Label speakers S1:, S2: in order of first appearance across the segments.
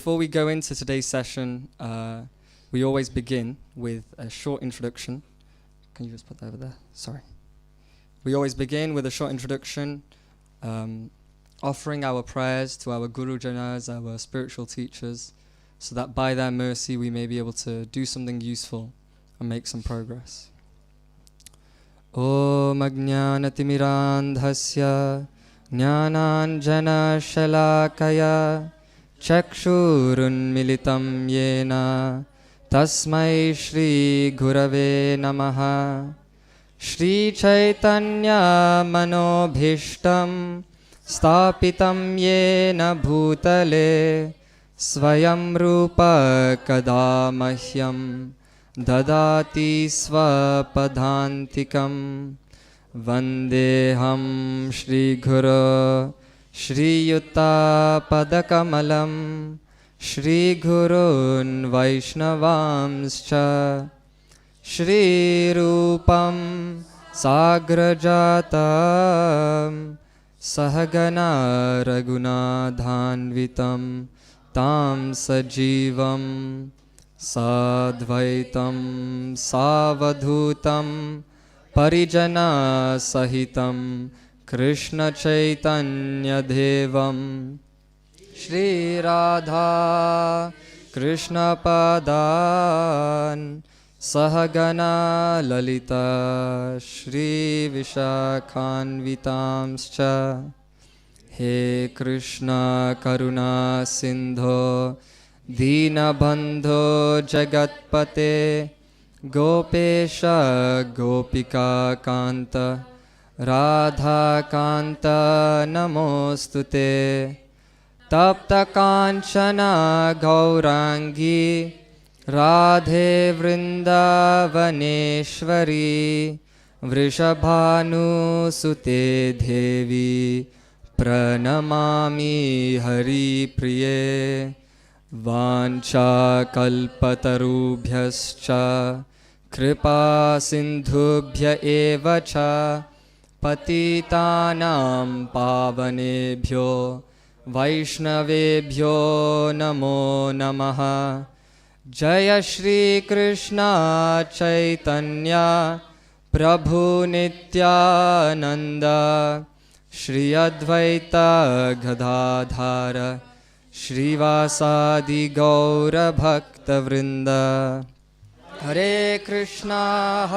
S1: before we go into today's session, we always begin with a short introduction. Can you just put that over there? Sorry. We always begin with a short introduction, offering our prayers to our Guru Janas, our spiritual teachers, so that by their mercy we may be able to do something useful and make some progress. Om Ajnanatimirandhasya Jnananjana Shalakaya Chakshurunmilitam Yena Tasmai Shri Gurave Namaha Shri Chaitanya Manobhishtam Stapitam Yena Bhutale Swayam Rupa Kadamahyam Dadati Swapadhantikam Vandeham Shri Guru Shri Yuta Padakamalam Shri Gurun Vaishnavamscha Shri Rupam Sagrajatam Sahagana Raghunadhanvitam Tam Sajivam Sadvaitam Savadhutam Parijana Sahitam Krishna Chaitanya Devam Shri Radha Krishna Padan Sahagana Lalita Shri Vishakhanvitamscha He Krishna Karuna Sindho Dina Bandho Jagatpate Gopesha Gopika Kanta Radha Kanta Namostute Tapta Kanchana Gaurangi Radhe Vrindavaneshwari Vrishabhanu Sute Devi Pranamami Hari Priye Vancha kalpatarubhyascha kripa sindhubhya evacha patitanam pavanebhyo vaishnavebhyo namo namaha Jaya Shri Krishna Chaitanya Prabhu Nityananda Shri Advaita Gadadhara Shrivasadi Gaura Bhakta Vrinda Hare Krishna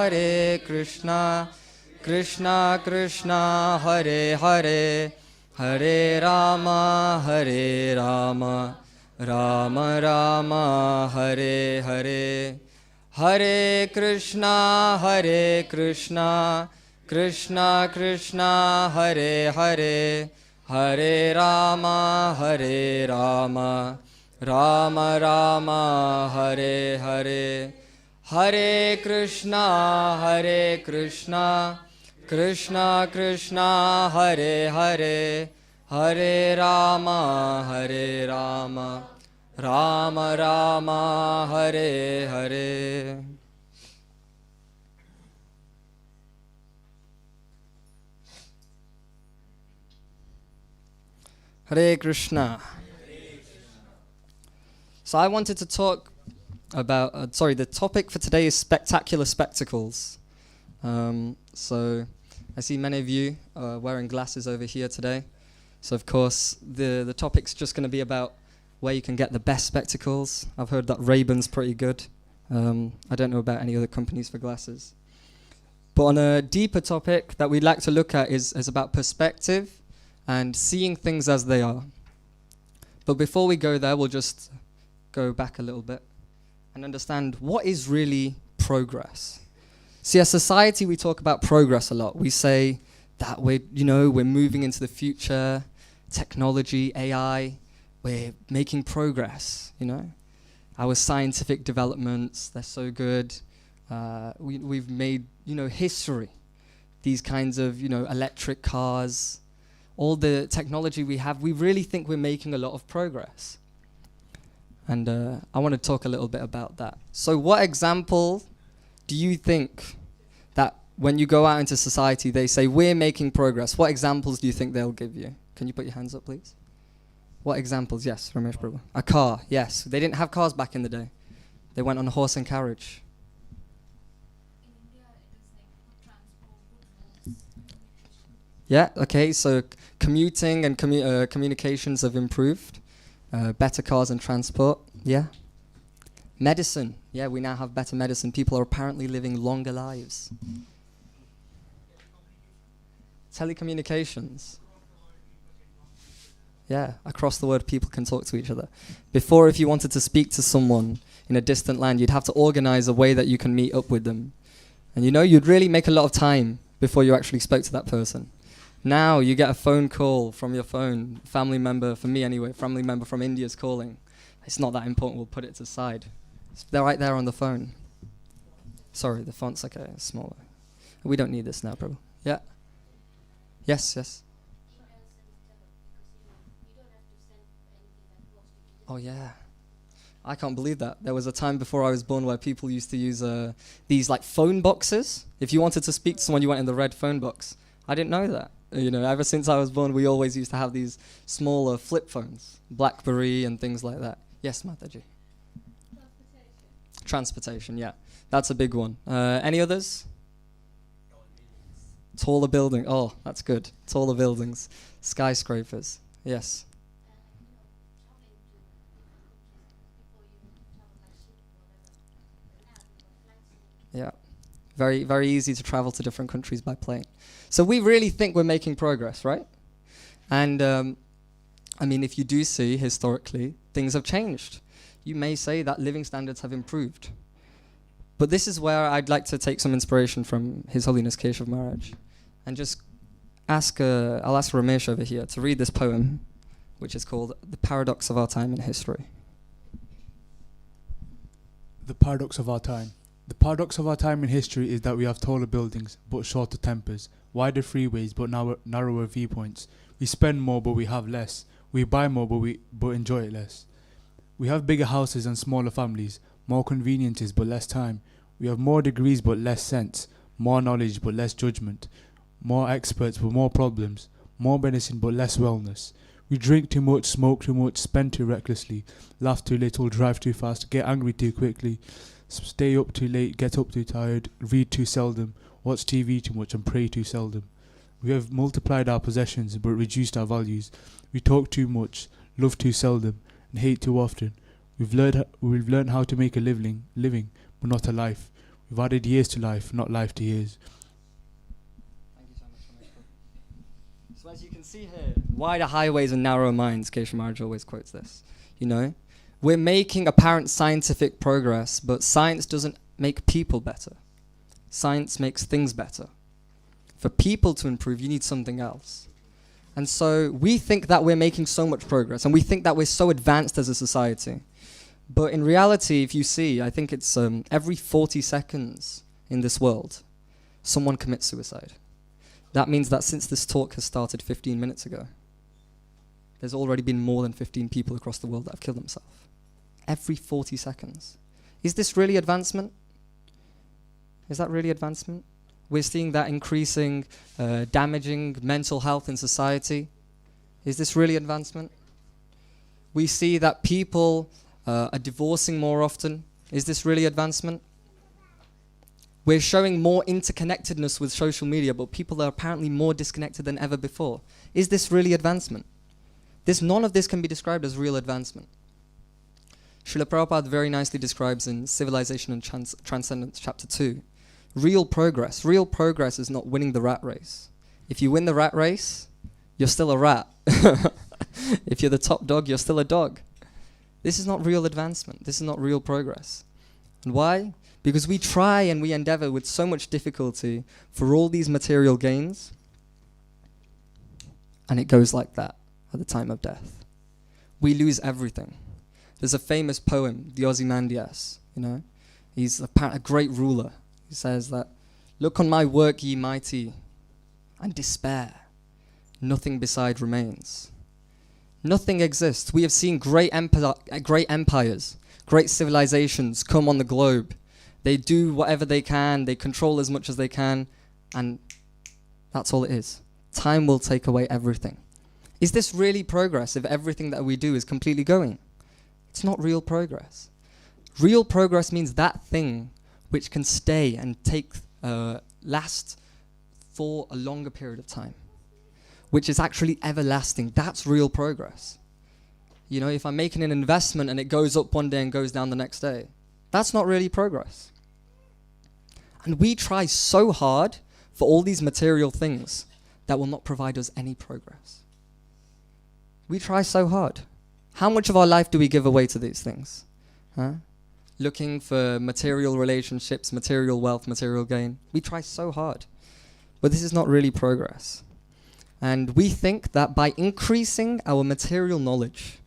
S1: Krishna Krishna Hare Hare Hare Rama Rama Rama Hare Hare Hare Krishna Krishna Krishna Hare Hare Hare Rama Rama Rama Hare Hare Hare Krishna Krishna Krishna Hare Hare Hare Rama Rama Rama Hare Hare Hare Krishna. So I wanted to talk about, the topic for today is spectacular spectacles. So I see many of you wearing glasses over here today. So of course, the topic's just going to be about where you can get the best spectacles. I've heard that Ray-Ban's pretty good. I don't know about any other companies for glasses. But on a deeper topic that we'd like to look at is about perspective and seeing things as they are. But before we go there, we'll just go back a little bit and understand what is really progress. See, as society, we talk about progress a lot. We say that we're moving into the future, technology, AI, we're making progress, Our scientific developments, they're so good. We've made, history. These kinds of, electric cars, all the technology we have, we really think we're making a lot of progress. And I want to talk a little bit about that. So what example do you think that when you go out into society, they say, we're making progress? What examples do you think they'll give you? Can you put your hands up, please? What examples? Yes, Ramesh Prabhu. A car, yes. They didn't have cars back in the day. They went on a horse and carriage.
S2: In India, it is like good transport, good roads, communication.
S1: Yeah, okay, so commuting and communications have improved. Better cars and transport, yeah. Medicine, yeah, we now have better medicine. People are apparently living longer lives. Telecommunications. Yeah, across the world people can talk to each other. Before, if you wanted to speak to someone in a distant land, you'd have to organize a way that you can meet up with them. And you know, you'd really make a lot of time before you actually spoke to that person. Now you get a phone call from your phone, family member, for me anyway, family member from India is calling. It's not that important, we'll put it to the side. They're right there on the phone. Sorry, the font's okay, it's smaller. We don't need this now, Prabhu. Yeah? Yes. Oh yeah. I can't believe that. There was a time before I was born where people used to use these like phone boxes. If you wanted to speak to someone, you went in the red phone box. I didn't know that. You know, ever since I was born, we always used to have these smaller flip phones, BlackBerry and things like that. Yes, Mataji. Transportation, yeah. That's a big one. Any others? Taller building. Oh, that's good. Taller buildings. Skyscrapers. Yes. Yeah. Very, very easy to travel to different countries by plane. So we really think we're making progress, right? And I mean, if you do see historically, things have changed. You may say that living standards have improved. But this is where I'd like to take some inspiration from His Holiness Keshav Maharaj and just ask, I'll ask Ramesh over here to read this poem, which is called The Paradox of Our Time in History.
S3: The paradox of our time. The paradox of our time in history is that we have taller buildings, but shorter tempers, wider freeways, but narrower viewpoints. We spend more, but we have less. We buy more, but enjoy it less. We have bigger houses and smaller families, more conveniences, but less time. We have more degrees, but less sense, more knowledge, but less judgment, more experts, but more problems, more medicine, but less wellness. We drink too much, smoke too much, spend too recklessly, laugh too little, drive too fast, get angry too quickly, stay up too late, get up too tired, read too seldom, watch TV too much and pray too seldom. We have multiplied our possessions but reduced our values. We talk too much, love too seldom, and hate too often. We've learned how to make a living, but not a life. We've added years to life, not life to years.
S1: Thank you so much. So as you can see here, wider highways and narrower minds, Keshav Maharaj always quotes this. You know, we're making apparent scientific progress, but science doesn't make people better. Science makes things better. For people to improve, you need something else. And so we think that we're making so much progress, and we think that we're so advanced as a society. But in reality, if you see, I think it's every 40 seconds in this world, someone commits suicide. That means that since this talk has started 15 minutes ago, there's already been more than 15 people across the world that have killed themselves. Every 40 seconds. Is this really advancement? Is that really advancement? We're seeing that increasing, damaging mental health in society. Is this really advancement? We see that people are divorcing more often. Is this really advancement? We're showing more interconnectedness with social media, but people are apparently more disconnected than ever before. Is this really advancement? None of this can be described as real advancement. Srila Prabhupada very nicely describes in Civilization and Transcendence, chapter 2, real progress is not winning the rat race. If you win the rat race, you're still a rat. If you're the top dog, you're still a dog. This is not real advancement. This is not real progress. And why? Because we try and we endeavor with so much difficulty for all these material gains, and it goes like that at the time of death. We lose everything. There's a famous poem, the Ozymandias, you know. He's a great ruler. He says that, "Look on my work, ye mighty, and despair. Nothing beside remains." Nothing exists. We have seen great empires, great civilizations come on the globe. They do whatever they can, they control as much as they can, and that's all it is. Time will take away everything. Is this really progress if everything that we do is completely going? It's not real progress. Real progress means that thing which can stay and last for a longer period of time, which is actually everlasting. That's real progress. You know, if I'm making an investment and it goes up one day and goes down the next day, that's not really progress. And we try so hard for all these material things that will not provide us any progress. We try so hard. How much of our life do we give away to these things? Huh? Looking for material relationships, material wealth, material gain. We try so hard. But this is not really progress. And we think that by increasing our material knowledge,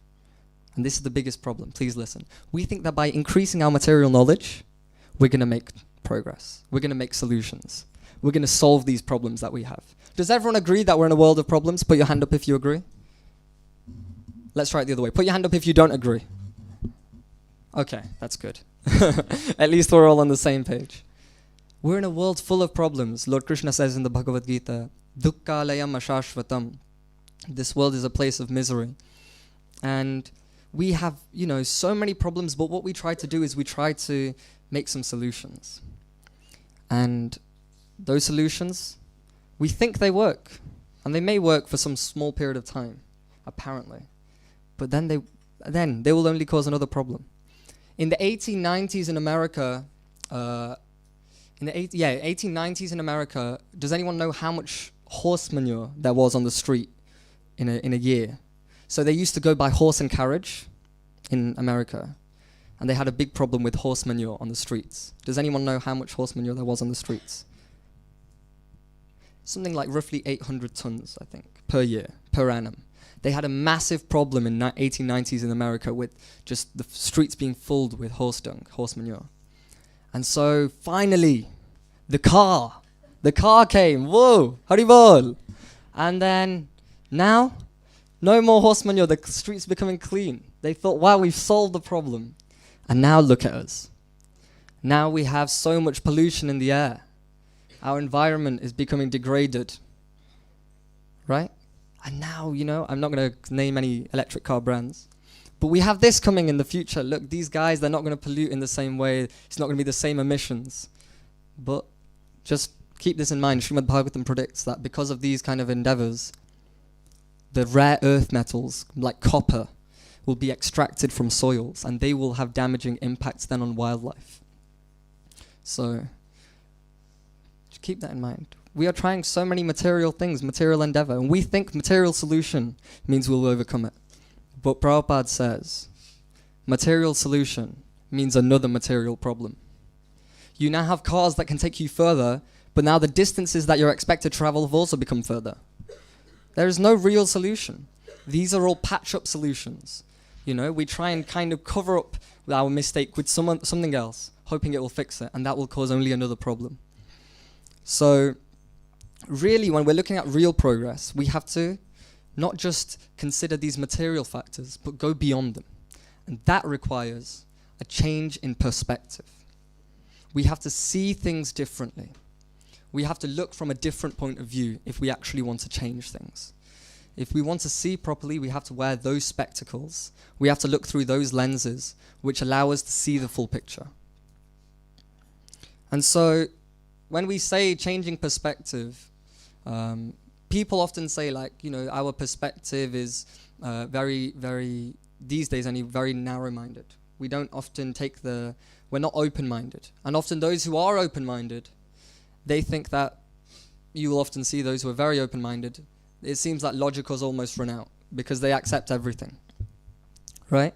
S1: and this is the biggest problem, please listen. We think that by increasing our material knowledge, we're going to make progress. We're going to make solutions. We're going to solve these problems that we have. Does everyone agree that we're in a world of problems? Put your hand up if you agree. Let's try it the other way. Put your hand up if you don't agree. Okay, that's good. At least we're all on the same page. We're in a world full of problems. Lord Krishna says in the Bhagavad Gita, Dukkhalayam ashashvatam. This world is a place of misery. And we have, so many problems, but what we try to do is we try to make some solutions. And those solutions, we think they work. And they may work for some small period of time, apparently. But then they will only cause another problem. In the 1890s in America, 1890s in America, does anyone know how much horse manure there was on the street in a year? So they used to go by horse and carriage in America, and they had a big problem with horse manure on the streets. Does anyone know how much horse manure there was on the streets? Something like roughly 800 tons, I think, per year, per annum. They had a massive problem in 1890s in America with just the streets being filled with horse dung, horse manure. And so finally, the car came. Whoa, Haribol. And then now, no more horse manure. The streets are becoming clean. They thought, wow, we've solved the problem. And now look at us. Now we have so much pollution in the air. Our environment is becoming degraded. Right? And now, I'm not going to name any electric car brands, but we have this coming in the future. Look, these guys, they're not going to pollute in the same way. It's not going to be the same emissions. But just keep this in mind. Srimad Bhagavatam predicts that because of these kind of endeavors, the rare earth metals, like copper, will be extracted from soils, and they will have damaging impacts then on wildlife. So, just keep that in mind. We are trying so many material things, material endeavor, and we think material solution means we'll overcome it. But Prabhupada says, material solution means another material problem. You now have cars that can take you further, but now the distances that you're expected to travel have also become further. There is no real solution. These are all patch-up solutions. We try and kind of cover up our mistake with something else, hoping it will fix it, and that will cause only another problem. So, really, when we're looking at real progress, we have to not just consider these material factors, but go beyond them. And that requires a change in perspective. We have to see things differently. We have to look from a different point of view if we actually want to change things. If we want to see properly, we have to wear those spectacles. We have to look through those lenses, which allow us to see the full picture. And so, when we say changing perspective, people often say our perspective is very, very, these days only very narrow-minded. We don't often we're not open-minded. And often those who are open-minded, they think that you will often see those who are very open-minded. It seems like logic has almost run out because they accept everything, right?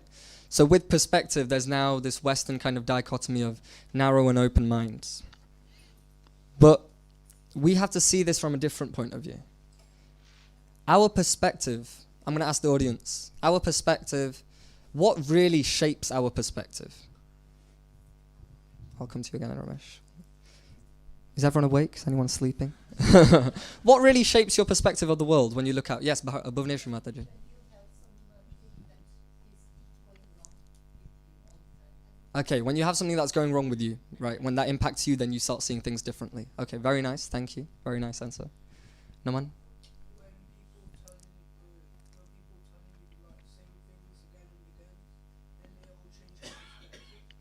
S1: So with perspective, there's now this Western kind of dichotomy of narrow and open minds. But we have to see this from a different point of view. Our perspective, I'm going to ask the audience, our perspective, what really shapes our perspective? I'll come to you again, Ramesh. Is everyone awake? Is anyone sleeping? What really shapes your perspective of the world when you look out? Yes, Bhuvanesh Mataji. Okay, when you have something that's going wrong with you, right, when that impacts you, then you start seeing things differently. Okay, very nice, thank you. Very nice answer. Naman?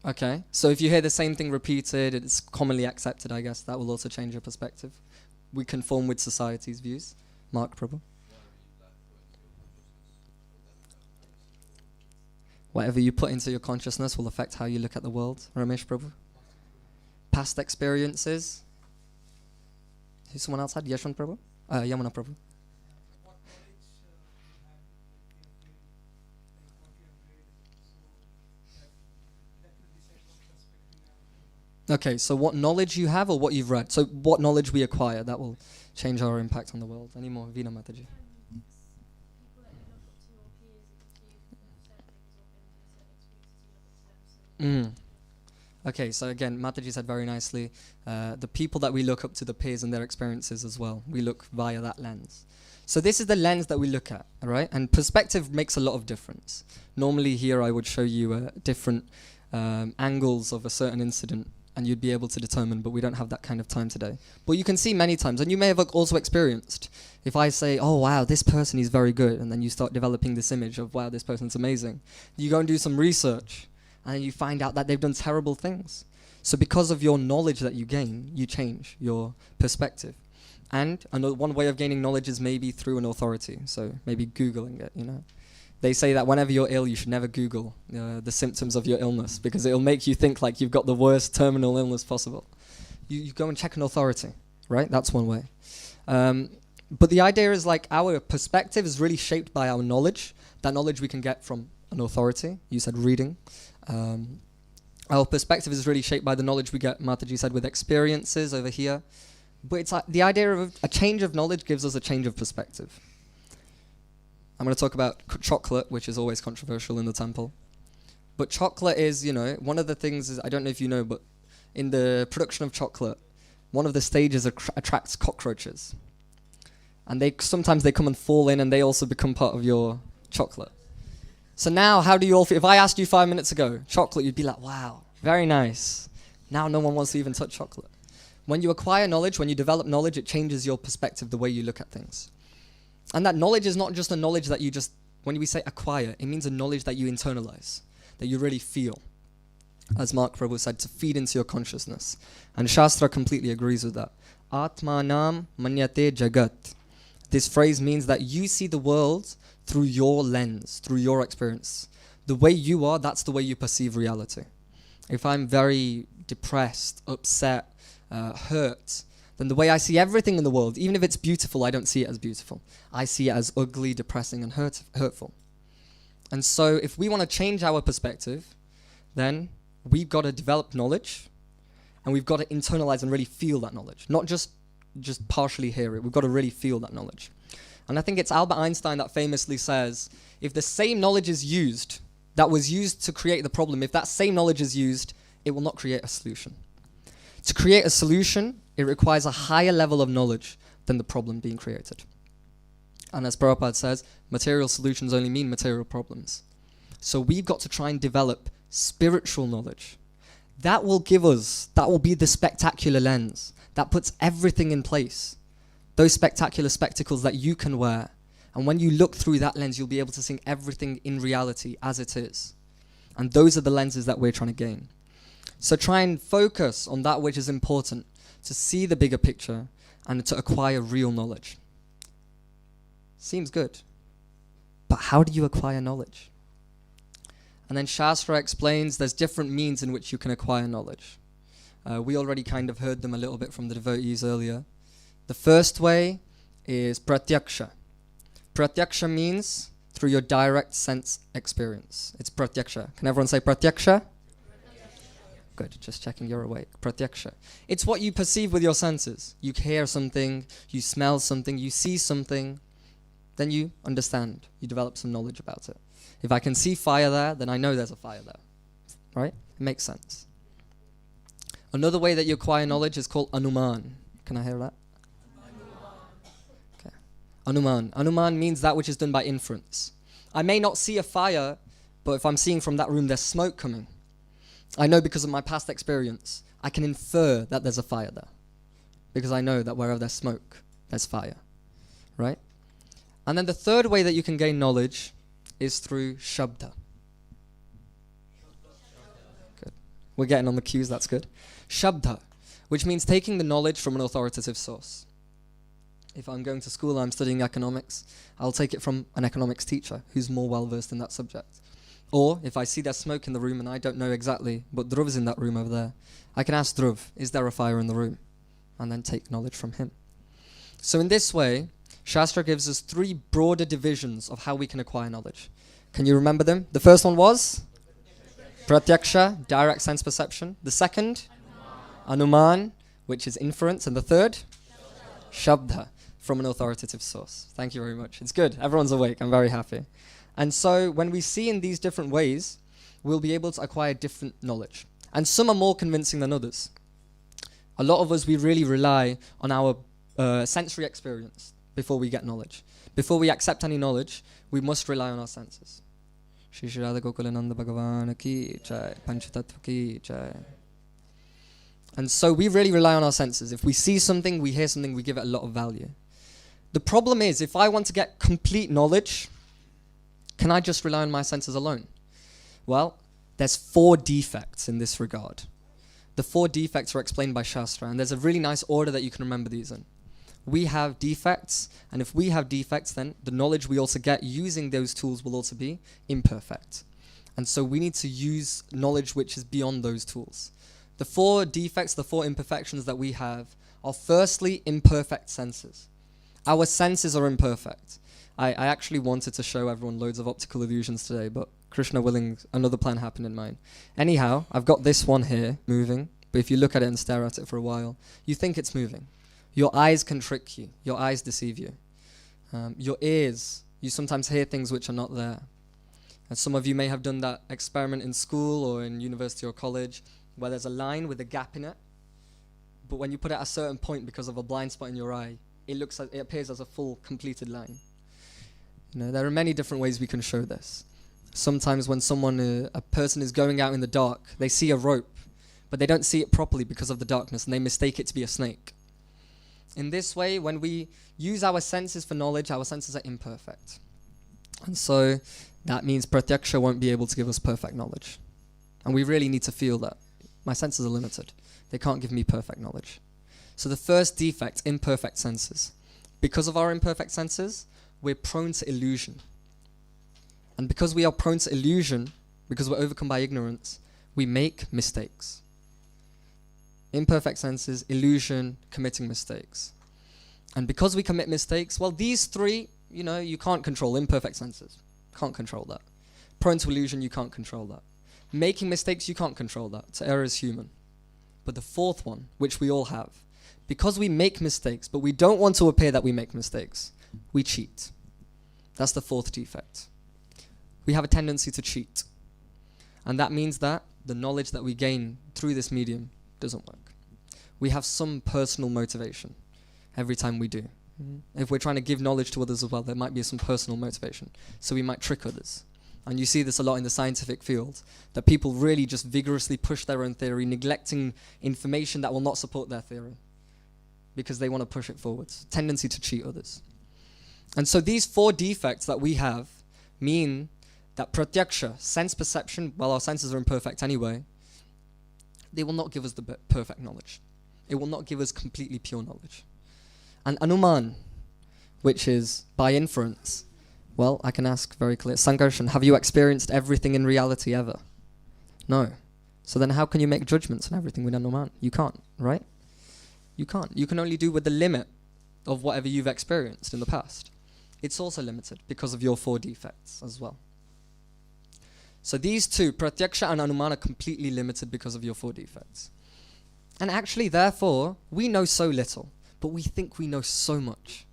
S1: Okay, so if you hear the same thing repeated, it's commonly accepted, I guess. That will also change your perspective. We conform with society's views. Mark Prabhu. Whatever you put into your consciousness will affect how you look at the world. Ramesh Prabhu. Past experiences. Who someone else had? Yashwant Prabhu? Yamuna Prabhu. Okay, so what knowledge you have or what you've read? So what knowledge we acquire, that will change our impact on the world. Any more? Veena Mataji. Okay, so again, Mataji said very nicely, the people that we look up to, the peers and their experiences as well. We look via that lens. So this is the lens that we look at, all right? And perspective makes a lot of difference. Normally here I would show you different angles of a certain incident and you'd be able to determine, but we don't have that kind of time today. But you can see many times, and you may have also experienced, if I say, oh wow, this person is very good, and then you start developing this image of, wow, this person's amazing. You go and do some research, and you find out that they've done terrible things. So because of your knowledge that you gain, you change your perspective. And one way of gaining knowledge is maybe through an authority, so maybe Googling it, you know. They say that whenever you're ill, you should never Google the symptoms of your illness because it'll make you think like you've got the worst terminal illness possible. You go and check an authority, right? That's one way. But the idea is like our perspective is really shaped by our knowledge. That knowledge we can get from an authority. You said reading. Our perspective is really shaped by the knowledge we get, Mataji said, with experiences over here. But it's like the idea of a change of knowledge gives us a change of perspective. I'm going to talk about chocolate, which is always controversial in the temple. But chocolate is, you know, one of the things is, I don't know if you know, but in the production of chocolate, one of the stages attracts cockroaches. And sometimes they come and fall in and they also become part of your chocolate. So now, how do you all feel? If I asked you 5 minutes ago, chocolate, you'd be like, wow, very nice. Now no one wants to even touch chocolate. When you acquire knowledge, when you develop knowledge, it changes your perspective, the way you look at things. And that knowledge is not just a knowledge that you just, when we say acquire, it means a knowledge that you internalize, that you really feel. As Mark Prabhu said, to feed into your consciousness. And Shastra completely agrees with that. Atmanam manyate jagat. This phrase means that you see the world through your lens, through your experience. The way you are, that's the way you perceive reality. If I'm very depressed, upset, hurt, then the way I see everything in the world, even if it's beautiful, I don't see it as beautiful. I see it as ugly, depressing, and hurtful. And so if we want to change our perspective, then we've got to develop knowledge, and we've got to internalize and really feel that knowledge, not just partially hear it. We've got to really feel that knowledge. And I think it's Albert Einstein that famously says, if the same knowledge is used, that was used to create the problem, if that same knowledge is used, it will not create a solution. To create a solution, it requires a higher level of knowledge than the problem being created. And as Prabhupada says, material solutions only mean material problems. So we've got to try and develop spiritual knowledge. That will give us, that will be the spectacular lens that puts everything in place. Those spectacular spectacles that you can wear. And when you look through that lens, you'll be able to see everything in reality as it is. And those are the lenses that we're trying to gain. So try and focus on that which is important, to see the bigger picture and to acquire real knowledge. Seems good. But how do you acquire knowledge? And then Shastra explains there's different means in which you can acquire knowledge. We already kind of heard them a little bit from the devotees earlier. The first way is pratyaksha. Pratyaksha means through your direct sense experience. It's pratyaksha. Can everyone say pratyaksha? Good, just checking you're awake. Pratyaksha. It's what you perceive with your senses. You hear something, you smell something, you see something, then you understand. You develop some knowledge about it. If I can see fire there, then I know there's a fire there. Right? It makes sense. Another way that you acquire knowledge is called anuman. Can I hear that? Okay. Anuman. Anuman means that which is done by inference. I may not see a fire, but if I'm seeing from that room there's smoke coming, I know because of my past experience, I can infer that there's a fire there. Because I know that wherever there's smoke, there's fire. Right? And then the third way that you can gain knowledge is through shabda. Good. We're getting on the cues, that's good. Shabda, which means taking the knowledge from an authoritative source. If I'm going to school, I'm studying economics, I'll take it from an economics teacher who's more well-versed in that subject. Or if I see there's smoke in the room and I don't know exactly, but Dhruv's in that room over there, I can ask Dhruv, is there a fire in the room? And then take knowledge from him. So in this way, Shastra gives us 3 broader divisions of how we can acquire knowledge. Can you remember them? The first one was Pratyaksha, direct sense perception. The second, Anuman, which is inference. And the third, Shabda, from an authoritative source. Thank you very much. It's good. Everyone's awake. I'm very happy. And so when we see in these different ways, we'll be able to acquire different knowledge. And some are more convincing than others. A lot of us, we really rely on our sensory experience before we get knowledge. Before we accept any knowledge, we must rely on our senses. Shri Shri Radha Gokulananda Bhagavan ki jai, Panchatattva ki jai. And so we really rely on our senses. If we see something, we hear something, we give it a lot of value. The problem is, if I want to get complete knowledge, can I just rely on my senses alone? Well, there's 4 defects in this regard. The 4 defects are explained by Shastra, and there's a really nice order that you can remember these in. We have defects, and if we have defects, then the knowledge we also get using those tools will also be imperfect. And so we need to use knowledge which is beyond those tools. The 4 defects, the 4 imperfections that we have are firstly imperfect senses. Our senses are imperfect. I actually wanted to show everyone loads of optical illusions today, but Krishna willing, another plan happened in mine. Anyhow, I've got this one here moving, but if you look at it and stare at it for a while, you think it's moving. Your eyes can trick you. Your eyes deceive you. Your ears, you sometimes hear things which are not there. And some of you may have done that experiment in school or in university or college, where there's a line with a gap in it, but when you put it at a certain point because of a blind spot in your eye, it appears as a full completed line. There are many different ways we can show this. Sometimes when a person is going out in the dark, they see a rope, but they don't see it properly because of the darkness, and they mistake it to be a snake. In this way, when we use our senses for knowledge, our senses are imperfect. And so that means Pratyaksha won't be able to give us perfect knowledge. And we really need to feel that. My senses are limited. They can't give me perfect knowledge. So the first defect, imperfect senses. Because of our imperfect senses, we're prone to illusion. And because we are prone to illusion, because we're overcome by ignorance, we make mistakes. Imperfect senses, illusion, committing mistakes. And because we commit mistakes, well, these 3, you can't control. Imperfect senses, can't control that. Prone to illusion, you can't control that. Making mistakes, you can't control that. So error is human. But the 4th one, which we all have, because we make mistakes, but we don't want to appear that we make mistakes, we cheat. That's the 4th defect. We have a tendency to cheat. And that means that the knowledge that we gain through this medium doesn't work. We have some personal motivation every time we do. If we're trying to give knowledge to others as well, there might be some personal motivation. So we might trick others. And you see this a lot in the scientific field, that people really just vigorously push their own theory, neglecting information that will not support their theory, because they want to push it forwards. Tendency to cheat others. And so these 4 defects that we have mean that pratyaksha, sense perception, while our senses are imperfect anyway, they will not give us the perfect knowledge. It will not give us completely pure knowledge. And anuman, which is by inference, well, I can ask very clear, Sankarshan, have you experienced everything in reality ever? No. So then how can you make judgments on everything with anuman? You can't, right? You can't. You can only do with the limit of whatever you've experienced in the past. It's also limited because of your 4 defects as well. So these 2, pratyaksha and anuman, are completely limited because of your 4 defects. And actually, therefore, we know so little, but we think we know so much.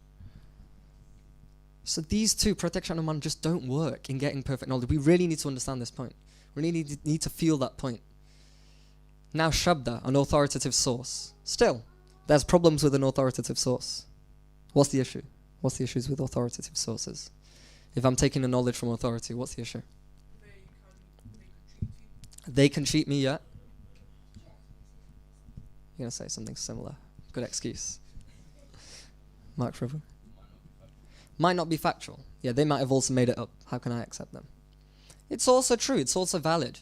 S1: So these 2, pratyaksha and anuman, just don't work in getting perfect knowledge. We really need to understand this point. We really need to feel that point. Now Shabda, an authoritative source. Still, there's problems with an authoritative source. What's the issue? What's the issues with authoritative sources? If I'm taking the knowledge from authority, what's the issue? They can cheat me, yeah? You're going to say something similar. Good excuse. Mark Prabhu. Might not be factual. Yeah, they might have also made it up. How can I accept them? It's also true, it's also valid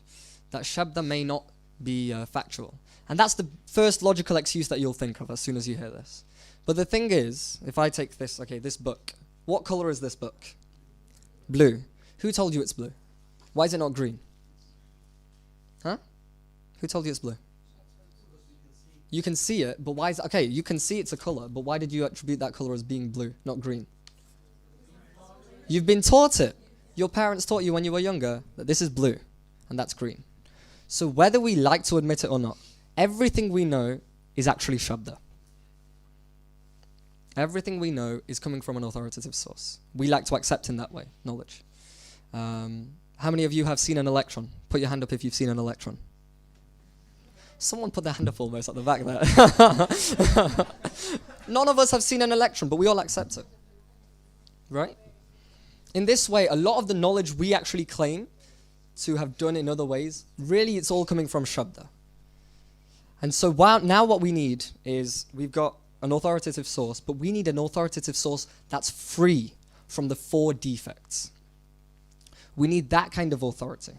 S1: that Shabda may not be factual. And that's the first logical excuse that you'll think of as soon as you hear this. But the thing is, if I take this, this book. What color is this book? Blue. Who told you it's blue? Why is it not green? Huh? Who told you it's blue? You can see it, but why is it? Okay, you can see it's a color, but why did you attribute that color as being blue, not green? You've been taught it. Your parents taught you when you were younger that this is blue and that's green. So whether we like to admit it or not, everything we know is actually Shabda. Everything we know is coming from an authoritative source. We like to accept in that way, knowledge. How many of you have seen an electron? Put your hand up if you've seen an electron. Someone put their hand up almost at the back there. None of us have seen an electron, but we all accept it. Right? In this way, a lot of the knowledge we actually claim to have done in other ways, really it's all coming from Shabda. And so now what we need is, we've got an authoritative source, but we need an authoritative source that's free from the 4 defects. We need that kind of authority.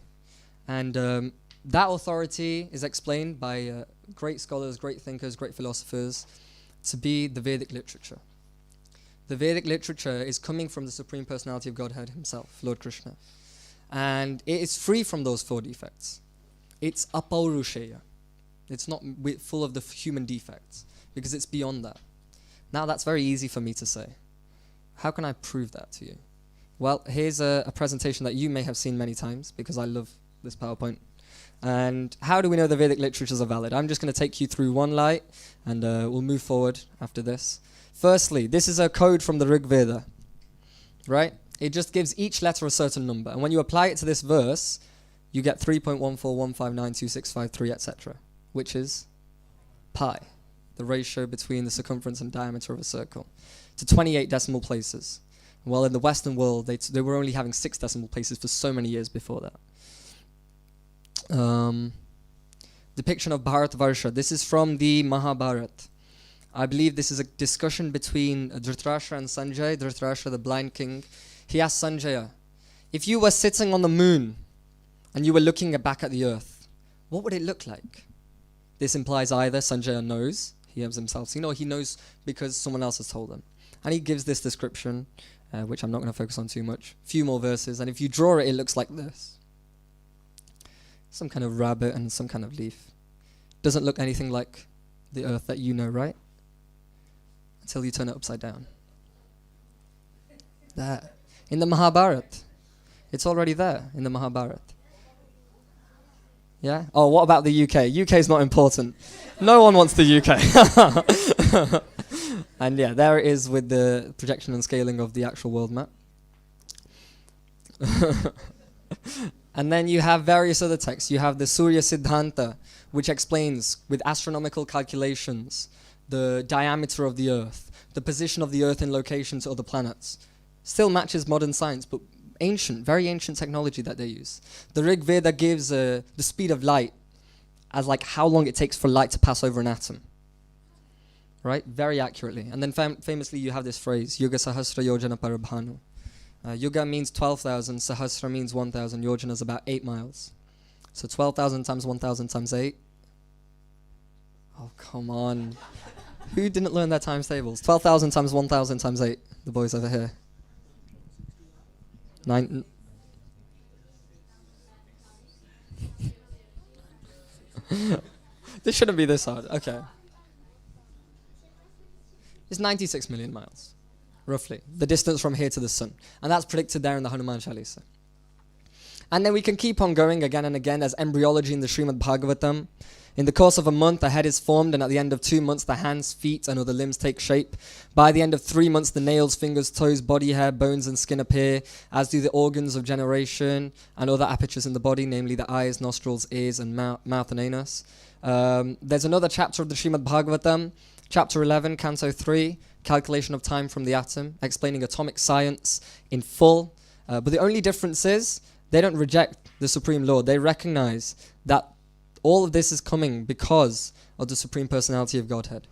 S1: And that authority is explained by great scholars, great thinkers, great philosophers to be the Vedic literature. The Vedic literature is coming from the Supreme Personality of Godhead himself, Lord Krishna. And it is free from those 4 defects. It's apaurusheya. It's not full of the human defects, because it's beyond that. Now that's very easy for me to say. How can I prove that to you? Well, here's a presentation that you may have seen many times, because I love this PowerPoint. And how do we know the Vedic literatures are valid? I'm just going to take you through one light, and we'll move forward after this. Firstly, this is a code from the Rig Veda, right? It just gives each letter a certain number. And when you apply it to this verse, you get 3.141592653, etc., which is pi, the ratio between the circumference and diameter of a circle, to 28 decimal places. Well, in the Western world, they were only having 6 decimal places for so many years before that. Depiction of Bharatvarsha. This is from the Mahabharata. I believe this is a discussion between Dhritarashtra and Sanjay. Dhritarashtra, the blind king, he asked Sanjaya, if you were sitting on the moon and you were looking back at the earth, what would it look like? This implies either Sanjaya knows, he has himself seen, or he knows because someone else has told him. And he gives this description, which I'm not going to focus on too much. Few more verses, and if you draw it, it looks like this. Some kind of rabbit and some kind of leaf. Doesn't look anything like the earth that you know, right? Until you turn it upside down. There. In the Mahabharata. It's already there in the Mahabharata. Yeah? Oh, what about the UK? UK is not important. No one wants the UK. And yeah, there it is with the projection and scaling of the actual world map. And then you have various other texts. You have the Surya Siddhanta, which explains with astronomical calculations the diameter of the Earth, the position of the Earth in relation to other planets. Still matches modern science, but ancient, very ancient technology that they use. The Rig Veda gives the speed of light as like how long it takes for light to pass over an atom. Right? Very accurately. And then famously you have this phrase, Yuga Sahasra Yojana Parabhanu. Yuga means 12,000, Sahasra means 1,000, Yojana is about 8 miles. So 12,000 times 1,000 times 8. Oh, come on. Who didn't learn their times tables? 12,000 times 1,000 times 8. The boys over here. 9. This shouldn't be this hard. Okay. It's 96 million miles, roughly, the distance from here to the sun. And that's predicted there in the Hanuman Chalisa. And then we can keep on going again and again as embryology in the Srimad Bhagavatam. In the course of a month, the head is formed, and at the end of 2 months, the hands, feet, and other limbs take shape. By the end of 3 months, the nails, fingers, toes, body hair, bones, and skin appear, as do the organs of generation and other apertures in the body, namely the eyes, nostrils, ears, and mouth and anus. There's another chapter of the Srimad Bhagavatam, Chapter 11, Canto 3, Calculation of Time from the Atom, explaining atomic science in full. But the only difference is they don't reject the Supreme Lord. They recognize that all of this is coming because of the Supreme Personality of Godhead.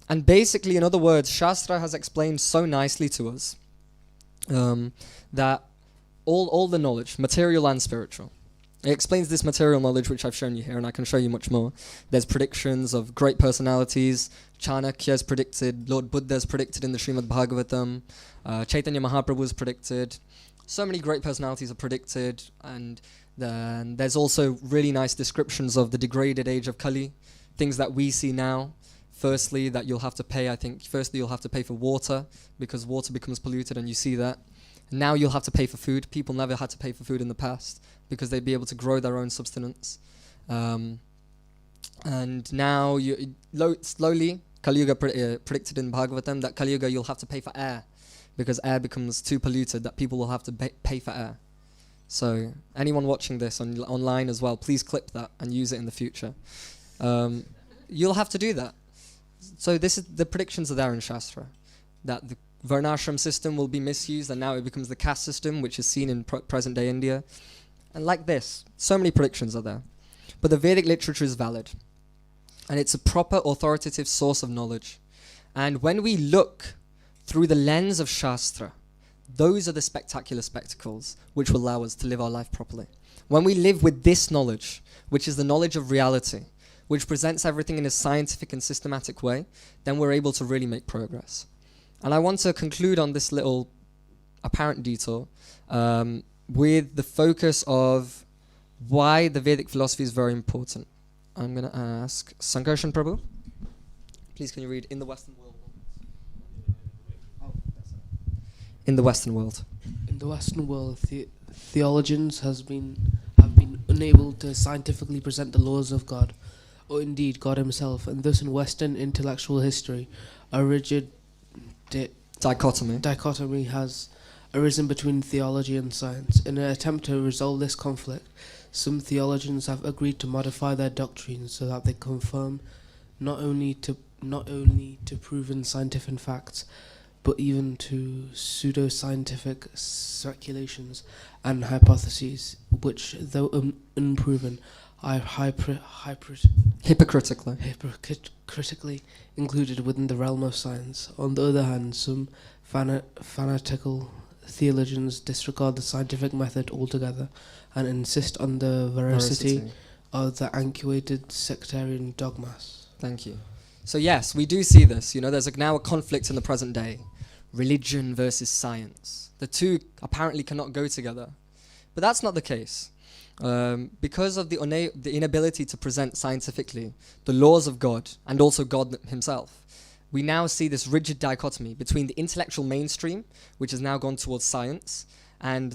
S1: And basically, in other words, Shastra has explained so nicely to us that all the knowledge, material and spiritual, It explains this material knowledge which I've shown you here, and I can show you much more. There's predictions of great personalities. Chanakya's predicted, Lord Buddha's predicted in the Srimad Bhagavatam, Chaitanya Mahaprabhu's predicted. So many great personalities are predicted, and then there's also really nice descriptions of the degraded age of Kali, things that we see now. Firstly, that you'll have to pay, firstly you'll have to pay for water, because water becomes polluted, and you see that. Now you'll have to pay for food. People never had to pay for food in the past, because they'd be able to grow their own subsistence. And now, slowly, Kali Yuga predicted in Bhagavatam that Kali Yuga you'll have to pay for air, because air becomes too polluted that people will have to pay for air. So anyone watching this online as well, please clip that and use it in the future. You'll have to do that. So the predictions are there in Shastra, that the Varnashram system will be misused, and now it becomes the caste system, which is seen in present day India. And like this, so many predictions are there. But the Vedic literature is valid, and it's a proper authoritative source of knowledge. And when we look through the lens of Shastra, those are the spectacular spectacles which will allow us to live our life properly. When we live with this knowledge, which is the knowledge of reality, which presents everything in a scientific and systematic way, then we're able to really make progress. And I want to conclude on this little apparent detour with the focus of why the Vedic philosophy is very important. I'm going to ask Sundar Prabhu. Please can you read In the Western World? In the Western world.
S4: In the Western world, theologians have been unable to scientifically present the laws of God, or indeed God himself, and thus in Western intellectual history, a rigid dichotomy has arisen between theology and science. In an attempt to resolve this conflict, some theologians have agreed to modify their doctrines so that they conform not only to proven scientific facts, but even to pseudo-scientific speculations and hypotheses, which, though unproven, are hypocritically included within the realm of science. On the other hand, some fanatical theologians disregard the scientific method altogether and insist on the veracity of the antiquated sectarian dogmas.
S1: Thank you. So yes, we do see this. There's now a conflict in the present day. Religion versus science. The two apparently cannot go together. But that's not the case. Because of the inability to present scientifically the laws of God and also God himself, we now see this rigid dichotomy between the intellectual mainstream, which has now gone towards science, and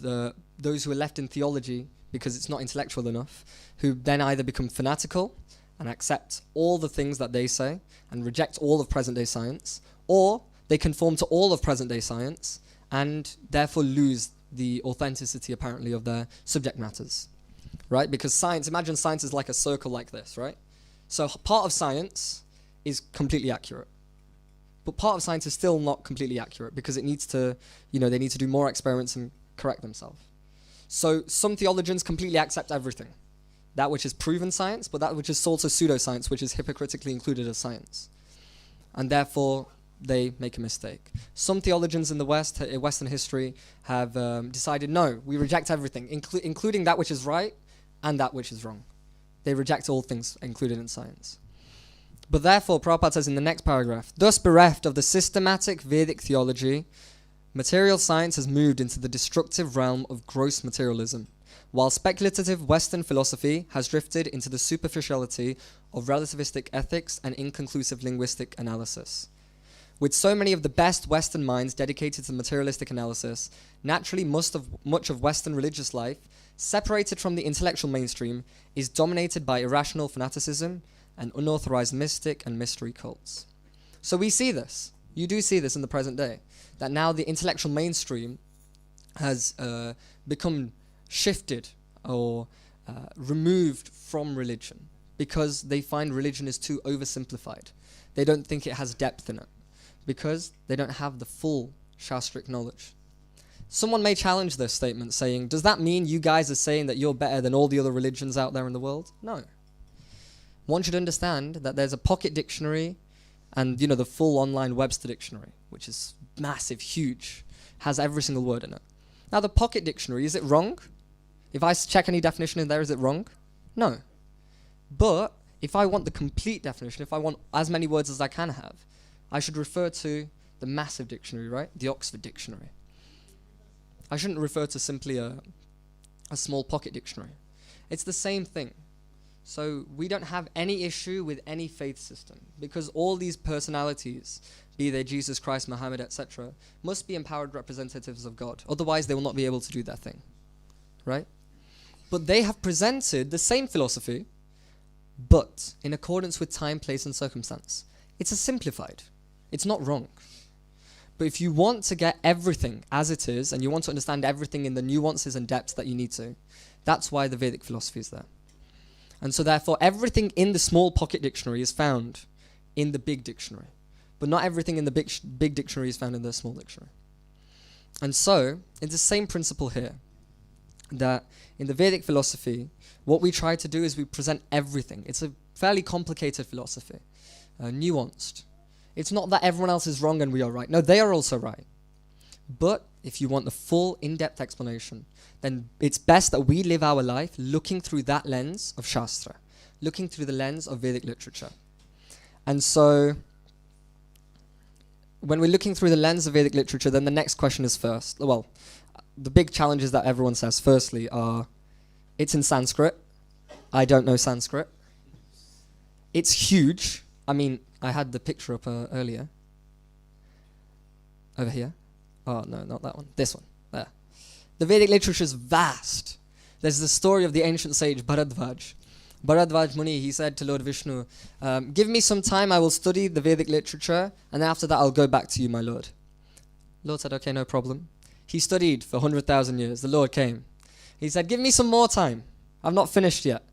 S1: those who are left in theology because it's not intellectual enough, who then either become fanatical and accept all the things that they say and reject all of present-day science, or they conform to all of present-day science and therefore lose the authenticity, apparently, of their subject matters, right? Because imagine science is like a circle like this, right? So part of science is completely accurate, but part of science is still not completely accurate because it needs to, they need to do more experiments and correct themselves. So some theologians completely accept everything, that which is proven science, but that which is also pseudoscience, which is hypocritically included as science. And therefore, they make a mistake. Some theologians in the West, in Western history, have decided, no, we reject everything, including that which is right and that which is wrong. They reject all things included in science. But therefore, Prabhupada says in the next paragraph, thus bereft of the systematic Vedic theology, material science has moved into the destructive realm of gross materialism, while speculative Western philosophy has drifted into the superficiality of relativistic ethics and inconclusive linguistic analysis. With so many of the best Western minds dedicated to materialistic analysis, naturally much of Western religious life, separated from the intellectual mainstream, is dominated by irrational fanaticism and unauthorized mystic and mystery cults. So we see this. You do see this in the present day, that now the intellectual mainstream has become shifted or removed from religion because they find religion is too oversimplified. They don't think it has depth in it, because they don't have the full Shastric knowledge. Someone may challenge this statement saying, does that mean you guys are saying that you're better than all the other religions out there in the world? No. One should understand that there's a pocket dictionary and, the full online Webster dictionary, which is massive, huge, has every single word in it. Now, the pocket dictionary, is it wrong? If I check any definition in there, is it wrong? No. But if I want the complete definition, if I want as many words as I can have, I should refer to the massive dictionary, right? The Oxford Dictionary. I shouldn't refer to simply a small pocket dictionary. It's the same thing. So we don't have any issue with any faith system, because all these personalities, be they Jesus Christ, Muhammad, etc., must be empowered representatives of God. Otherwise, they will not be able to do their thing, right? But they have presented the same philosophy, but in accordance with time, place, and circumstance. It's a simplified. It's not wrong. But if you want to get everything as it is, and you want to understand everything in the nuances and depths that you need to, that's why the Vedic philosophy is there. And so therefore, everything in the small pocket dictionary is found in the big dictionary. But not everything in the big dictionary is found in the small dictionary. And so, it's the same principle here, that in the Vedic philosophy, what we try to do is we present everything. It's a fairly complicated philosophy, nuanced. It's not that everyone else is wrong and we are right. No, they are also right. But if you want the full, in-depth explanation, then it's best that we live our life looking through that lens of Shastra, looking through the lens of Vedic literature. And so, when we're looking through the lens of Vedic literature, then the next question is first. Well, the big challenges that everyone says firstly are, it's in Sanskrit. I don't know Sanskrit. It's huge. I mean, I had the picture up earlier. Over here. Oh, no, not that one. This one. There. The Vedic literature is vast. There's the story of the ancient sage Bharadvaj. Bharadvaj Muni, he said to Lord Vishnu, give me some time, I will study the Vedic literature, and after that I'll go back to you, my Lord. Lord said, okay, no problem. He studied for 100,000 years. The Lord came. He said, give me some more time. I've not finished yet.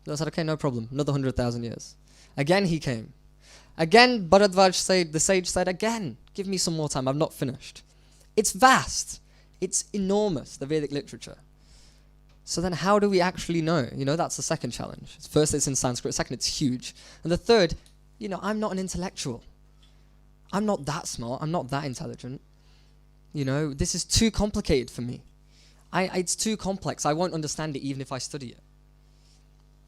S1: The Lord said, okay, no problem. Another 100,000 years. Again he came. Again, Bharadvaj said, the sage said, again, give me some more time. I've not finished. It's vast. It's enormous, the Vedic literature. So then how do we actually know? You know, that's the second challenge. First, it's in Sanskrit. Second, it's huge. And the third, you know, I'm not an intellectual. I'm not that smart. I'm not that intelligent. You know, this is too complicated for me. It's too complex. I won't understand it even if I study it.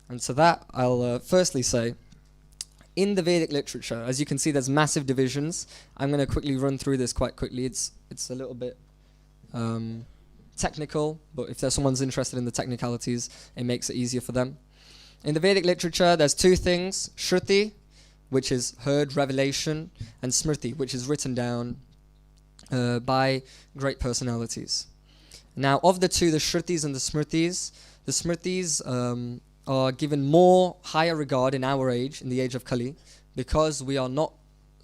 S1: And so that, I'll firstly say, in the Vedic literature, as you can see, there's massive divisions. I'm going to quickly run through this quite quickly. It's a little bit technical, but if there's someone's interested in the technicalities, it makes it easier for them. In the Vedic literature, there's two things: Shruti, which is heard, revelation, and Smriti, which is written down by great personalities. Now, of the two, the Shrutis and the Smritis are given more higher regard in our age, in the age of Kali, because we are not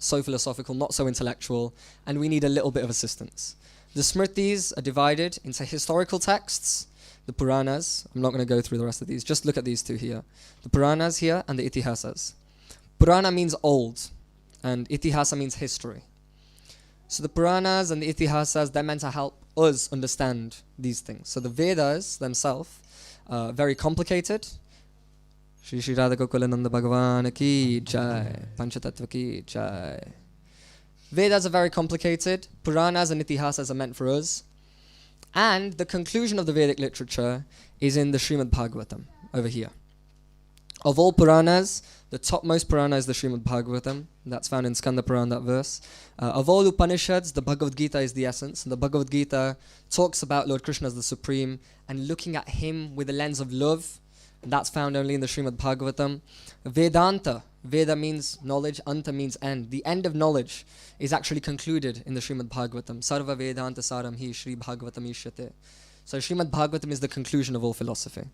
S1: so philosophical, not so intellectual, and we need a little bit of assistance. The Smritis are divided into historical texts, the Puranas. I'm not going to go through the rest of these, just look at these two here. The Puranas here and the Itihasas. Purana means old, and Itihasa means history. So the Puranas and the Itihasas, they're meant to help us understand these things. So the Vedas themselves are very complicated. Shri Shri Radha Gokulananda Bhagavan ki jai, Panchatattva ki jai. Vedas are very complicated. Puranas and Itihasas are meant for us. And the conclusion of the Vedic literature is in the Srimad Bhagavatam, over here. Of all Puranas, the topmost Purana is the Srimad Bhagavatam. That's found in Skanda Purana, that verse. Of all Upanishads, the Bhagavad Gita is the essence. And the Bhagavad Gita talks about Lord Krishna as the Supreme and looking at him with a lens of love. And that's found only in the Srimad Bhagavatam. Vedanta. Veda means knowledge, Anta means end. The end of knowledge is actually concluded in the Srimad Bhagavatam. Sarva Vedanta Saram Hi Shri Bhagavatam Ishyate. So Srimad Bhagavatam is the conclusion of all philosophy.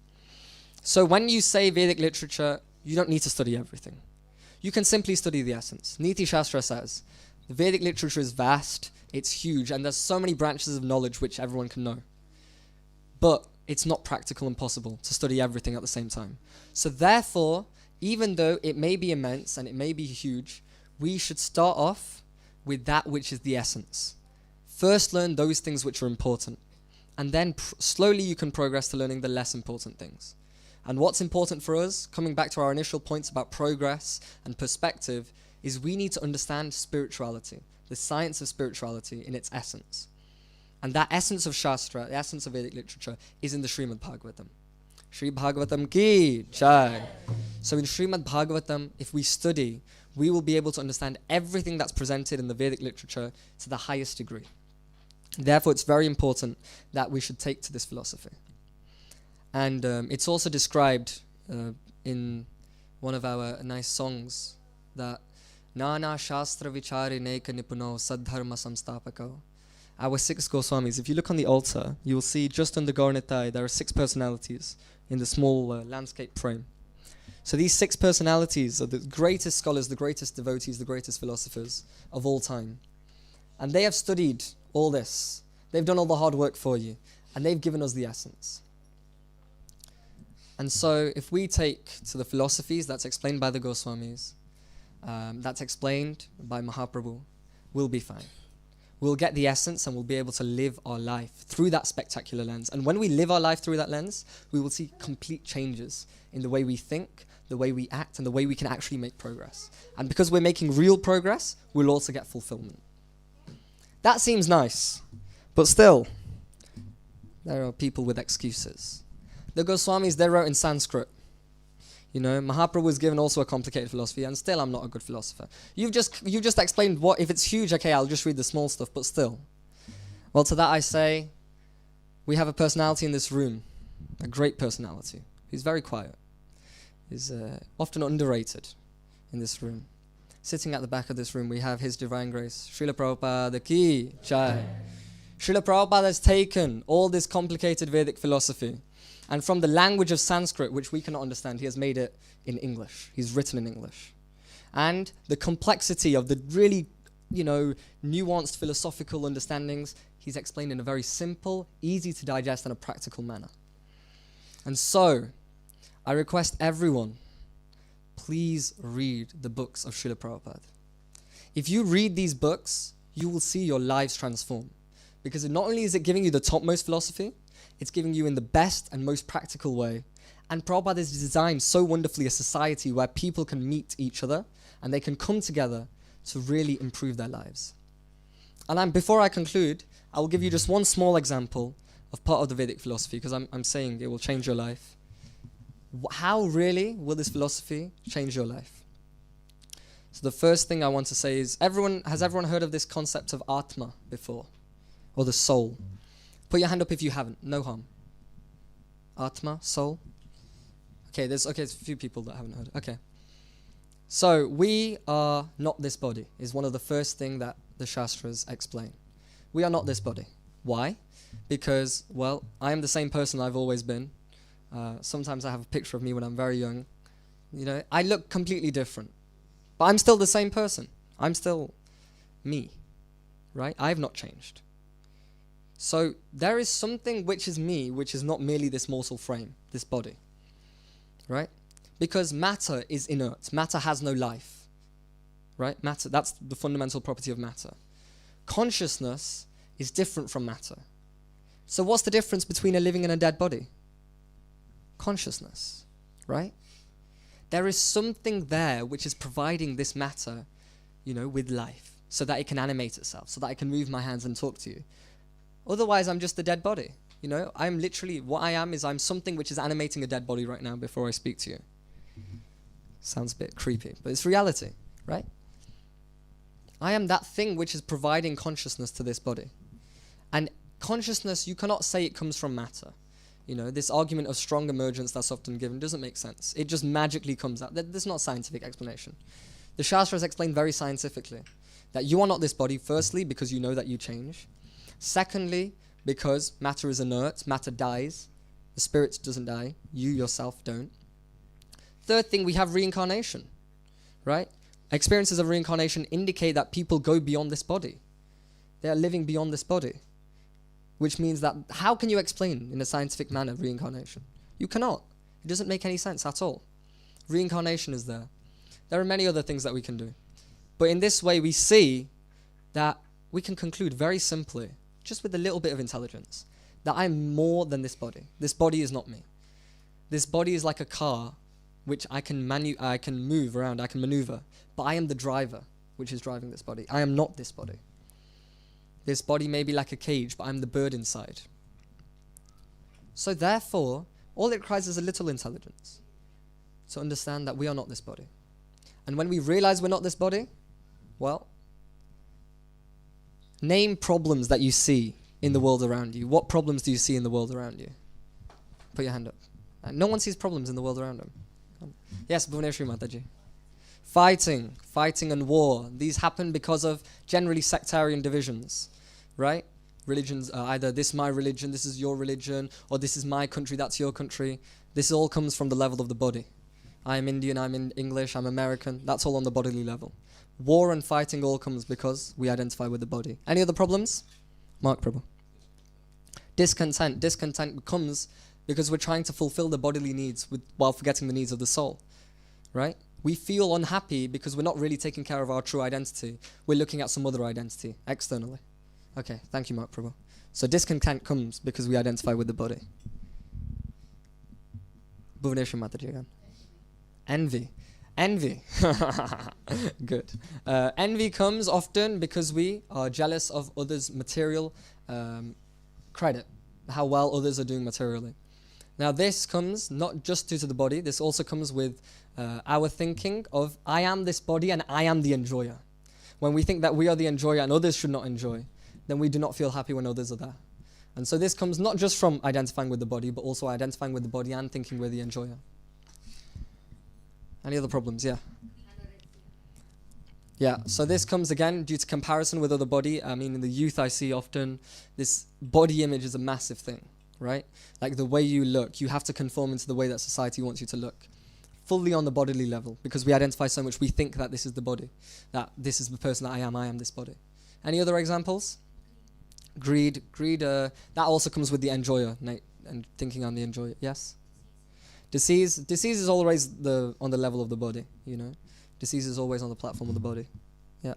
S1: So when you say Vedic literature, you don't need to study everything. You can simply study the essence. Niti Shastra says, the Vedic literature is vast, it's huge, and there's so many branches of knowledge which everyone can know. But it's not practical and possible to study everything at the same time. So therefore, even though it may be immense and it may be huge, we should start off with that which is the essence. First learn those things which are important. And then slowly you can progress to learning the less important things. And what's important for us, coming back to our initial points about progress and perspective, is we need to understand spirituality, the science of spirituality in its essence. And that essence of Shastra, the essence of Vedic literature, is in the Srimad Bhagavatam. Sri Bhagavatam ki jai. So in Srimad Bhagavatam, if we study, we will be able to understand everything that's presented in the Vedic literature to the highest degree. Therefore, it's very important that we should take to this philosophy. And it's also described in one of our nice songs that Nana Shastra Vichari Neka Nipuno Sadharma Samstapako. Our 6 Goswamis, if you look on the altar, you will see just under Gauranitai, there are 6 personalities in the small landscape frame. So these 6 personalities are the greatest scholars, the greatest devotees, the greatest philosophers of all time. And they have studied all this. They've done all the hard work for you. And they've given us the essence. And so if we take to the philosophies that's explained by the Goswamis, that's explained by Mahaprabhu, we'll be fine. We'll get the essence and we'll be able to live our life through that spectacular lens. And when we live our life through that lens, we will see complete changes in the way we think, the way we act, and the way we can actually make progress. And because we're making real progress, we'll also get fulfillment. That seems nice, but still, there are people with excuses. The Goswamis, they wrote in Sanskrit. You know, Mahaprabhu was given also a complicated philosophy, and still I'm not a good philosopher. You've just explained what, if it's huge, okay, I'll just read the small stuff, but still. Well, to that I say, we have a personality in this room, a great personality. He's very quiet. He's often underrated in this room. Sitting at the back of this room, we have His Divine Grace, Srila Prabhupada ki jai. Srila Prabhupada has taken all this complicated Vedic philosophy, and from the language of Sanskrit, which we cannot understand, he has made it in English. He's written in English. And the complexity of the really, nuanced philosophical understandings, he's explained in a very simple, easy to digest, and a practical manner. And so, I request everyone, please read the books of Srila Prabhupada. If you read these books, you will see your lives transform. Because not only is it giving you the topmost philosophy, it's giving you in the best and most practical way. And Prabhupada has designed so wonderfully a society where people can meet each other and they can come together to really improve their lives. And before I conclude, I will give you just one small example of part of the Vedic philosophy, because I'm saying it will change your life. How really will this philosophy change your life? So the first thing I want to say is, has everyone heard of this concept of Atma before? Or the soul? Put your hand up if you haven't. No harm. Atma, soul. Okay, there's a few people that haven't heard. Okay. So we are not this body is one of the first thing that the Shastras explain. We are not this body. Why? Because, well, I am the same person I've always been. Sometimes I have a picture of me when I'm very young. I look completely different. But I'm still the same person. I'm still me. Right? I've not changed. So there is something which is me, which is not merely this mortal frame, this body, right? Because matter is inert. Matter has no life, right? Matter, that's the fundamental property of matter. Consciousness is different from matter. So what's the difference between a living and a dead body? Consciousness, right? There is something there which is providing this matter, with life, so that it can animate itself, so that I can move my hands and talk to you. Otherwise, I'm just a dead body. I'm literally, what I am is I'm something which is animating a dead body right now before I speak to you. Sounds a bit creepy, but it's reality, right? I am that thing which is providing consciousness to this body. And consciousness, you cannot say it comes from matter. This argument of strong emergence that's often given doesn't make sense. It just magically comes out. There's not a scientific explanation. The Shastras explain very scientifically that you are not this body, firstly, because you know that you change. Secondly, because matter is inert, matter dies, the spirit doesn't die, you yourself don't. Third thing, we have reincarnation, right? Experiences of reincarnation indicate that people go beyond this body. They are living beyond this body, which means that how can you explain in a scientific manner reincarnation? You cannot. It doesn't make any sense at all. Reincarnation is there. There are many other things that we can do. But in this way, we see that we can conclude very simply, just with a little bit of intelligence, that I'm more than this body. This body is not me. This body is like a car which I can move around, I can maneuver, but I am the driver which is driving this body. I am not this body. This body may be like a cage, but I'm the bird inside. So therefore, all it requires is a little intelligence to understand that we are not this body. And when we realize we're not this body, well, name problems that you see in the world around you. What problems do you see in the world around you? Put your hand up. No one sees problems in the world around them. Yes, Bhuvneshwari Mataji. Fighting and war. These happen because of generally sectarian divisions, right? Religions are either this is my religion, this is your religion, or this is my country, that's your country. This all comes from the level of the body. I am Indian, I'm English, I'm American. That's all on the bodily level. War and fighting all comes because we identify with the body. Any other problems? Mark Prabhu. Discontent. Discontent comes because we're trying to fulfill the bodily needs while forgetting the needs of the soul, right? We feel unhappy because we're not really taking care of our true identity. We're looking at some other identity externally. Okay, thank you, Mark Prabhu. So discontent comes because we identify with the body. Bhuvneshwar Mataji again. Envy. Good. Envy comes often because we are jealous of others' material credit, how well others are doing materially. Now this comes not just due to the body, this also comes with our thinking of I am this body and I am the enjoyer. When we think that we are the enjoyer and others should not enjoy, then we do not feel happy when others are there. And so this comes not just from identifying with the body, but also identifying with the body and thinking we're the enjoyer. Any other problems? Yeah. Yeah, so this comes again due to comparison with other body. I mean, in the youth I see often this body image is a massive thing, right? Like the way you look, you have to conform into the way that society wants you to look. Fully on the bodily level, because we identify so much, we think that this is the body, that this is the person that I am this body. Any other examples? Greed, that also comes with the enjoyer, and thinking I'm the enjoyer, yes? Disease is always on the level of the body, you know. Disease is always on the platform of the body. Yeah.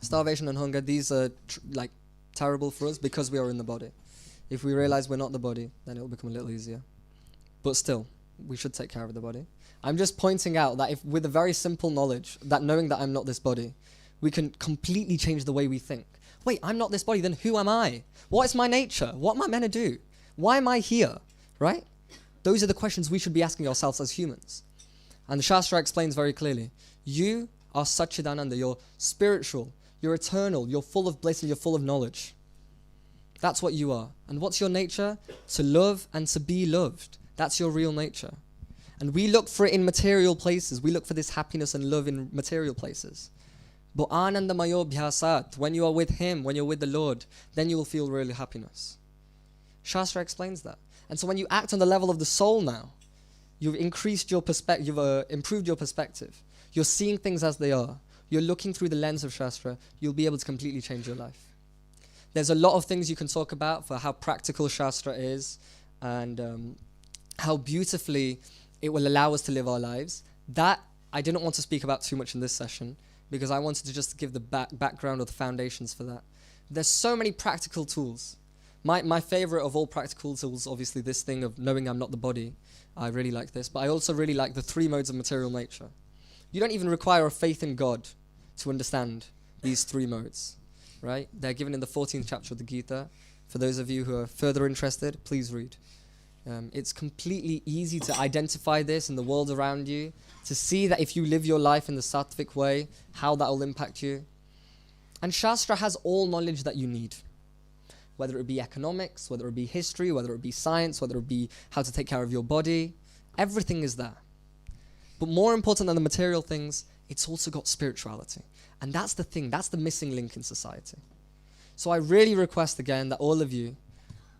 S1: Starvation and hunger, these are terrible for us because we are in the body. If we realize we're not the body, then it will become a little easier. But still, we should take care of the body. I'm just pointing out that if with a very simple knowledge, that knowing that I'm not this body, we can completely change the way we think. Wait, I'm not this body, then who am I? What is my nature? What am I meant to do? Why am I here? Right? Those are the questions we should be asking ourselves as humans. And the Shastra explains very clearly, you are Satchidananda, you're spiritual, you're eternal, you're full of bliss and you're full of knowledge. That's what you are. And what's your nature? To love and to be loved. That's your real nature. And we look for it in material places. We look for this happiness and love in material places. But Anandamayo Bhyasat, when you are with Him, when you're with the Lord, then you will feel real happiness. Shastra explains that. And so when you act on the level of the soul now, you've increased your perspective, you've improved your perspective. You're seeing things as they are. You're looking through the lens of Shastra. You'll be able to completely change your life. There's a lot of things you can talk about for how practical Shastra is and how beautifully it will allow us to live our lives. That I didn't want to speak about too much in this session because I wanted to just give the background or the foundations for that. There's so many practical tools. My favorite of all practical tools, obviously this thing of knowing I'm not the body. I really like this, but I also really like the 3 modes of material nature. You don't even require a faith in God to understand these 3 modes, right? They're given in the 14th chapter of the Gita. For those of you who are further interested, please read. It's completely easy to identify this in the world around you, to see that if you live your life in the sattvic way, how that will impact you. And Shastra has all knowledge that you need. Whether it be economics, whether it be history, whether it be science, whether it be how to take care of your body, everything is there. But more important than the material things, it's also got spirituality. And that's the thing, that's the missing link in society. So I really request again that all of you,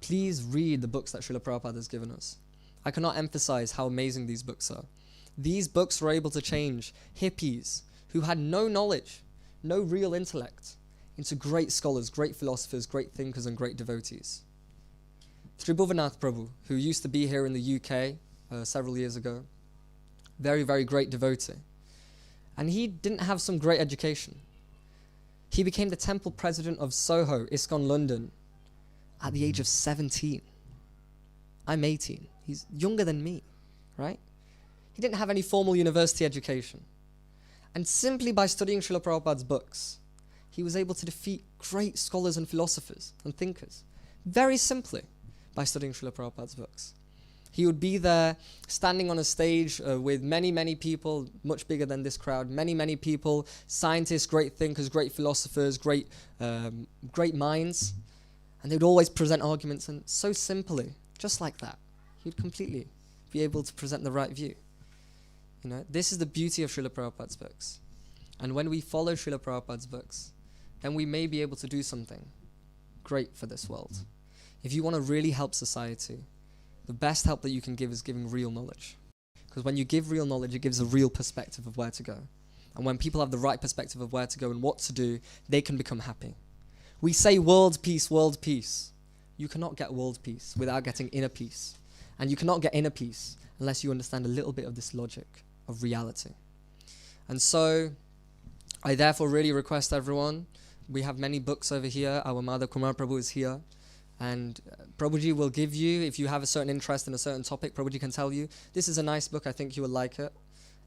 S1: please read the books that Srila Prabhupada has given us. I cannot emphasize how amazing these books are. These books were able to change hippies who had no knowledge, no real intellect, into great scholars, great philosophers, great thinkers, and great devotees. Sri Bhuvanath Prabhu, who used to be here in the UK several years ago, very, very great devotee. And he didn't have some great education. He became the temple president of Soho, ISKCON London, at the age of 17. I'm 18. He's younger than me, right? He didn't have any formal university education. And simply by studying Srila Prabhupada's books, he was able to defeat great scholars and philosophers and thinkers very simply by studying Srila Prabhupada's books. He would be there standing on a stage with many, many people, much bigger than this crowd, many, many people, scientists, great thinkers, great philosophers, great minds, and they would always present arguments, and so simply, just like that, he'd completely be able to present the right view. You know, this is the beauty of Srila Prabhupada's books. And when we follow Srila Prabhupada's books, then we may be able to do something great for this world. If you want to really help society, the best help that you can give is giving real knowledge. Because when you give real knowledge, it gives a real perspective of where to go. And when people have the right perspective of where to go and what to do, they can become happy. We say world peace, world peace. You cannot get world peace without getting inner peace. And you cannot get inner peace unless you understand a little bit of this logic of reality. And so, I therefore really request everyone, we have many books over here, our Mother Kumar Prabhu is here, and Prabhuji will give you, if you have a certain interest in a certain topic, Prabhuji can tell you, this is a nice book, I think you will like it,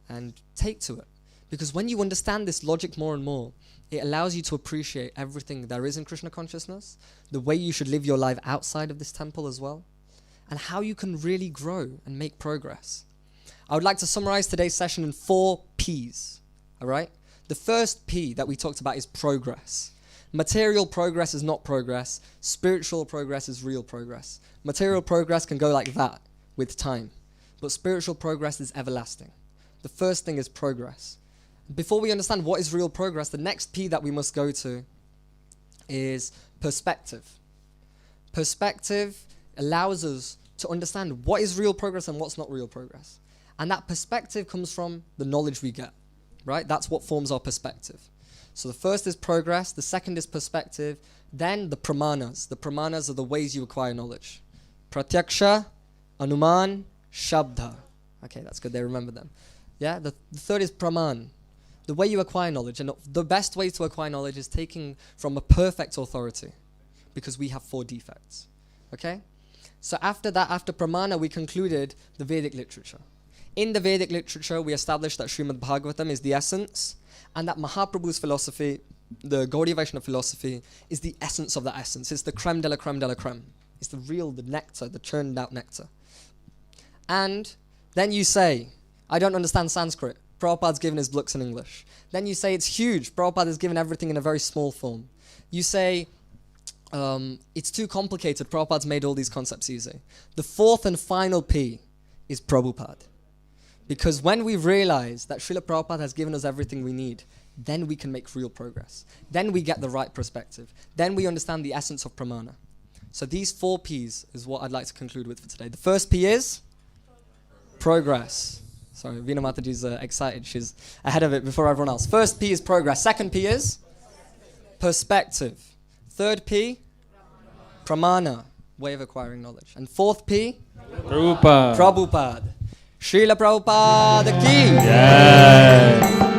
S1: and take to it. Because when you understand this logic more and more, it allows you to appreciate everything there is in Krishna consciousness, the way you should live your life outside of this temple as well, and how you can really grow and make progress. I would like to summarize today's session in 4 P's, all right? The first P that we talked about is progress. Material progress is not progress. Spiritual progress is real progress. Material progress can go like that with time, but spiritual progress is everlasting. The first thing is progress. Before we understand what is real progress, the next P that we must go to is perspective. Perspective allows us to understand what is real progress and what's not real progress. And that perspective comes from the knowledge we get, right? That's what forms our perspective. So the first is progress, the second is perspective, then the pramanas. The pramanas are the ways you acquire knowledge. Pratyaksha, Anuman, Shabda. Okay, that's good, they remember them. Yeah, the third is praman, the way you acquire knowledge. And the best way to acquire knowledge is taking from a perfect authority, because we have 4 defects. Okay? So after that, after pramana, we concluded the Vedic literature. In the Vedic literature, we established that Srimad Bhagavatam is the essence, and that Mahaprabhu's philosophy, the Gaudiya Vaishnava philosophy, is the essence of the essence. It's the creme de la creme de la creme. It's the nectar, the churned out nectar. And then you say, I don't understand Sanskrit. Prabhupada's given his books in English. Then you say, it's huge. Prabhupada has given everything in a very small form. You say, it's too complicated. Prabhupada's made all these concepts easy. The fourth and final P is Prabhupada. Because when we realize that Srila Prabhupada has given us everything we need, then we can make real progress. Then we get the right perspective. Then we understand the essence of pramana. So these 4 P's is what I'd like to conclude with for today. The first P is progress. Sorry, Veena Mataji's excited. She's ahead of it before everyone else. First P is progress. Second P is perspective. Third P, pramana, way of acquiring knowledge. And fourth P,
S5: Prabhupada.
S1: Prabhupada. Srila Prabhupada ki.
S5: Jai.